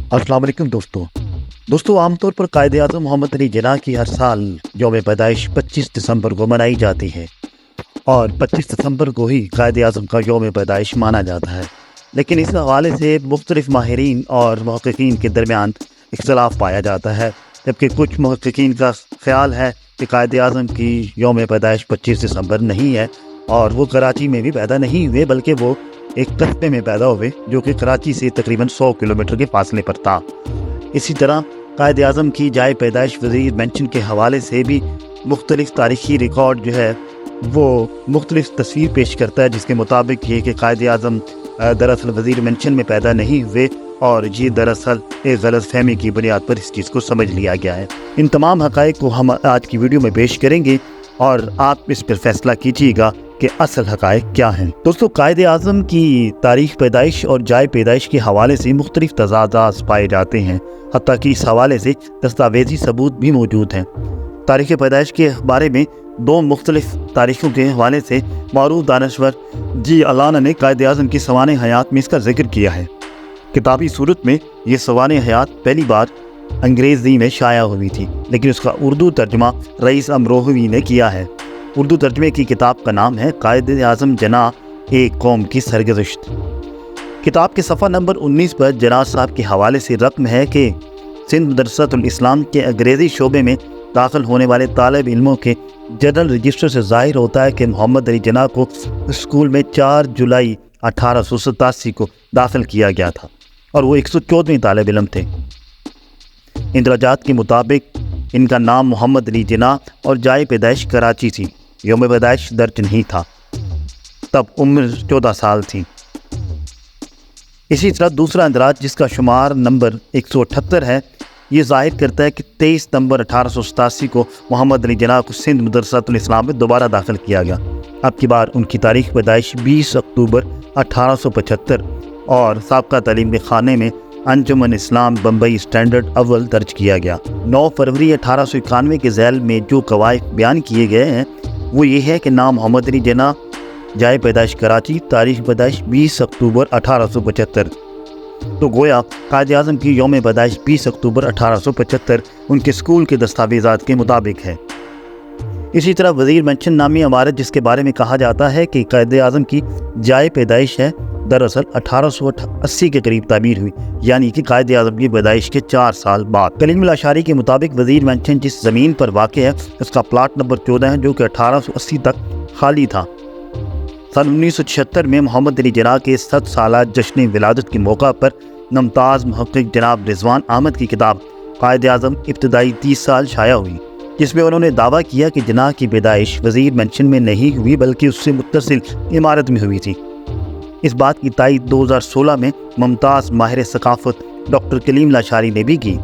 अस्सलाम वालेकुम दोस्तों आमतौर पर कायदे आज़म मोहम्मद अली जिन्ना की हर साल यौम पैदाइश 25 दिसंबर को मनाई जाती है और 25 दिसंबर को ही कायदे आज़म का यौम पैदाइश माना जाता है। लेकिन इस हवाले से मुख्तलिफ माहिरीन और मुहक्किकीन के दरमियान इख्तिलाफ पाया जाता है, जबकि कुछ मुहक्किकीन का ख्याल है कि कायदे आज़म की यौम पैदाइश 25 दिसंबर नहीं है और वो कराची में भी पैदा नहीं हुए, बल्कि वो एक कस्बे में पैदा हुए जो कि कराची से तकरीबन 100 किलोमीटर के फासले पर था। इसी तरह कायदे आज़म की जाए पैदाइश वज़ीर मेंशन के हवाले से भी मुख्तलिफ तारीख़ी रिकॉर्ड जो है वो मुख्तलिफ तस्वीर पेश करता है, जिसके मुताबिक ये कि कायदे आज़म दरअसल वज़ीर मेंशन में पैदा नहीं हुए और ये दरअसल एक गलत फहमी की बुनियाद पर इस चीज़ को समझ लिया गया है। इन तमाम हक़ाइक़ को हम आज की वीडियो में पेश करेंगे और आप इस पर फैसला कीजिएगा कि असल हक़ाइक़ क्या हैं। दोस्तों, कायदे आज़म की तारीख़ पैदाइश और जाए पैदाइश के हवाले से मुख्तलिफ तज़ादात पाए जाते हैं, हत्ता कि इस हवाले से दस्तावेज़ी सबूत भी मौजूद हैं। तारीख़ पैदाइश के बारे में दो मुख्तलिफ तारीख़ों के हवाले से मारूफ दानश्वर जी अलाना ने कायदे आज़म की सवाने हयात में इसका जिक्र किया है। किताबी सूरत में ये सवाने हयात पहली बार अंग्रेज़ी में शाया हुई थी, लेकिन उसका उर्दू तर्जुमा रईस अमरोहवी ने किया है। उर्दू तर्जुमे की किताब का नाम है कायदे आज़म जिन्ना एक कौम की सरगुज़श्त। किताब के सफ़ा नंबर 19 पर जिन्ना साहब के हवाले से रकम है कि सिंध मदरसतुल इस्लाम के अंग्रेज़ी शोबे में दाखिल होने वाले तालिब इल्मों के जनरल रजिस्टर से ज़ाहिर होता है कि मोहम्मद अली जिन्ना को स्कूल में 4 जुलाई 1887 को दाखिल किया गया था और वो 114वें तालिब इल्म थे। इंदराजात के मुताबिक इनका नाम मोहम्मद अली जिन्ना और जाए पैदाइश कराची थी। यौम पैदाइश दर्ज नहीं था, तब उम्र 14 साल थी। इसी तरह दूसरा इंदराज जिसका शुमार नंबर 178 है, ये ज़ाहिर करता है कि 23 नवंबर 1887 को मोहम्मद अली जिन्ना को सिंध मदरसतुल इस्लाम में दोबारा दाखिल किया गया। अब की बार उनकी तारीख़ पैदाइश 20 अक्टूबर 1875 और साबका तालीम के खाने में अंजुमन इस्लाम बम्बई स्टैंडर्ड अव्वल दर्ज किया गया। 9 फरवरी 1891 के ज़ैल में जो कवायद बयान किए गए हैं वो ये है कि नाम मोहम्मद अली जिन्ना, जाए पैदाइश कराची, तारीख़ पैदाइश 20 अक्टूबर 1875। तो गोया कायदे आज़म की यौम पैदाइश 20 अक्टूबर 1875 उनके स्कूल के दस्तावेज़ात के मुताबिक है। इसी तरह वज़ीर मेंशन नामी इमारत जिसके बारे में कहा जाता है कि कायदे आज़म की जाए पैदाइश है, दरअसल 1880 के करीब तामीर हुई, यानी कि कायदे आज़म की पैदाइश के 4 साल बाद। कलीम अल-अशारी के मुताबिक वज़ीर मेंशन जिस ज़मीन पर वाक़ है उसका प्लाट नंबर 14 है, जो कि 1880 तक खाली था। सन 1976 में मोहम्मद अली जिन्ना के 7 साला जश्न विलादत के मौका पर मुमताज़ मुहक्किक जनाब रिजवान अहमद की किताब कायदे आज़म इब्तदाई 30 साल शाया हुई, जिसमें उन्होंने दावा किया कि जिन्ना की पैदाइश वज़ीर मेंशन में नहीं हुई बल्कि उससे मुत्तसिल इमारत में हुई थी। इस बात की तायीद 2016 में मुमताज़ माहिर सकाफ़त डॉक्टर कलीम अल-अशारी ने भी की।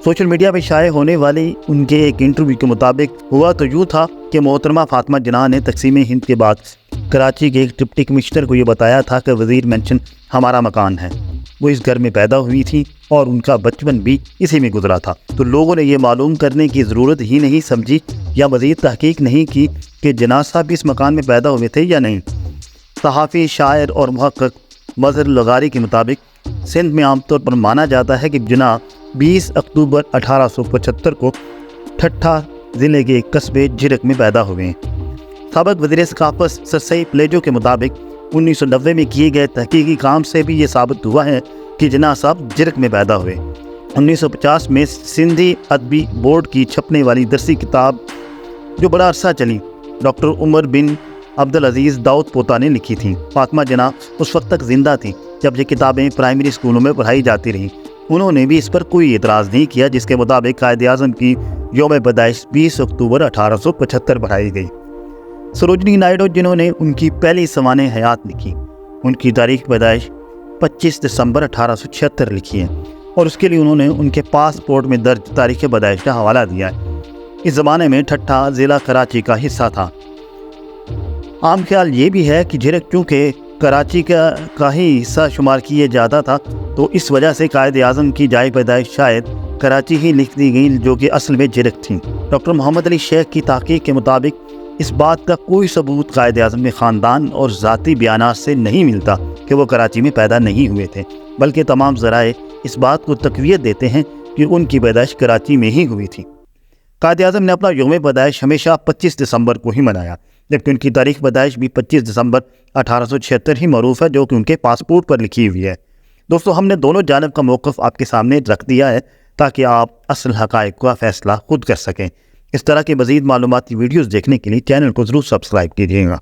सोशल मीडिया पर शाये होने वाले उनके एक इंटरव्यू के मुताबिक हुआ तो यूँ था कि मोहतरमा फातिमा जिन्ना ने तकसीम हिंद के बाद कराची के एक डिप्टी कमिश्नर को ये बताया था कि वज़ीर मेंशन हमारा मकान है। वो इस घर में पैदा हुई थी और उनका बचपन भी इसी में गुजरा था। तो लोगों ने ये मालूम करने की ज़रूरत ही नहीं समझी या मज़ीद तहकीक नहीं की कि जिन्ना साहब इस मकान में पैदा हुए थे या नहीं। सहाफ़ी, शायर और मुहक्किक मज़हर लगारी के मुताबिक सिंध में आमतौर पर माना जाता है कि जिन्ना 20 अक्टूबर 1875 को ठट्ठा ज़िले के कस्बे झिरक में पैदा हुए हैं। साबिक़ वज़ीर सकाफ़त सर सईद प्लेजो के मुताबिक 1990 में किए गए तहकीकी काम से भी ये साबित हुआ है कि जिन्ना साहब झिरक में पैदा हुए। 1950 में सिंधी अदबी बोर्ड की छपने वाली दरसी किताब जो बड़ा अरसा चली, डॉक्टर उमर बिन अब्दुल अजीज़ दाऊद पोता ने लिखी थी। फातिमा जिन्ना उस वक्त तक ज़िंदा थी जब ये किताबें प्राइमरी स्कूलों में पढ़ाई जाती रहीं। उन्होंने भी इस पर कोई एतराज़ नहीं किया, जिसके मुताबिक कायदे आज़म की यौम पैदाइश 20 अक्टूबर 1875 बढ़ाई गई। सरोजनी नायडू जिन्होंने उनकी पहली सवाने हयात लिखी, उनकी तारीख़ पैदाइश 25 दिसंबर 1876 लिखी है और उसके लिए उन्होंने उनके पासपोर्ट में दर्ज तारीख़ पैदाइश का हवाला दिया है। इस ज़माने में ठट्ठा ज़िला कराची का हिस्सा था। आम ख्याल ये भी है कि झिरक चूँकि कराची का ही हिस्सा शुमार किया जाता था, तो इस वजह से कायदे आज़म की जाए पैदाइश शायद कराची ही लिख दी गई, जो कि असल में झिरक थी। डॉक्टर मोहम्मद अली शेख की तहकीक के मुताबिक इस बात का कोई सबूत कायदे आज़म के ख़ानदान और ज़ाती बयानात से नहीं मिलता कि वो कराची में पैदा नहीं हुए थे, बल्कि तमाम ज़राए اس بات کو تقویت دیتے ہیں کہ ان کی پیدائش کراچی میں ہی ہوئی تھی۔ قائد اعظم نے اپنا یوم پیدائش ہمیشہ 25 دسمبر کو ہی منایا، جبکہ ان کی تاریخ پیدائش بھی 25 دسمبر 1876 ہی معروف ہے، جو کہ ان کے پاسپورٹ پر لکھی ہوئی ہے۔ دوستو، ہم نے دونوں جانب کا موقف آپ کے سامنے رکھ دیا ہے تاکہ آپ اصل حقائق کا فیصلہ خود کر سکیں۔ اس طرح کے مزید معلوماتی ویڈیوز دیکھنے کے لیے چینل کو ضرور سبسکرائب کیجیے گا۔